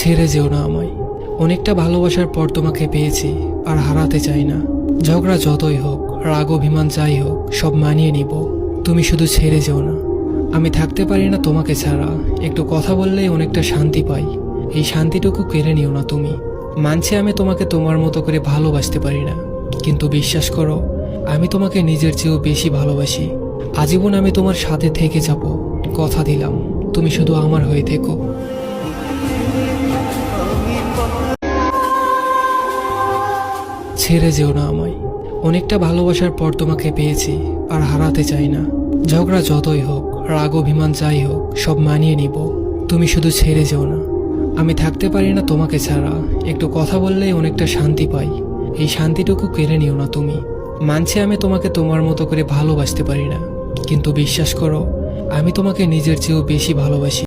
ছেড়ে যেও না আমায়। অনেকটা ভালোবাসার পর তোমাকে পেয়েছি, আর হারাতে চাই না। ঝগড়া যতই হোক, রাগ অভিমান যাই হোক, সব মানিয়ে নিব। তুমি শুধু ছেড়ে যেও না। আমি থাকতে পারি না তোমাকে ছাড়া। একটু কথা বললেই অনেকটা শান্তি পাই। এই শান্তিটুকু কেড়ে নিও না তুমি। মানছি আমি তোমাকে তোমার মতো করে ভালোবাসতে পারি না, কিন্তু বিশ্বাস করো, আমি তোমাকে নিজের চেয়েও বেশি ভালোবাসি। আজীবন আমি তোমার সাথে থেকে যাব। কথা দিলাম, তুমি শুধু আমার হয়ে থেকো। ছেড়ে যেও না আমায়। অনেকটা ভালোবাসার পর তোমাকে পেয়েছি, আর হারাতে চাই না। ঝগড়া যতই হোক, রাগ অভিমান যাই হোক, সব মানিয়ে নিব। তুমি শুধু ছেড়ে যেও না। আমি থাকতে পারি না তোমাকে ছাড়া। একটু কথা বললেই অনেকটা শান্তি পাই। এই শান্তিটুকু কেড়ে নিও না তুমি। মানছি আমি তোমাকে তোমার মতো করে ভালোবাসতে পারি না, কিন্তু বিশ্বাস করো, আমি তোমাকে নিজের চেয়েও বেশি ভালোবাসি।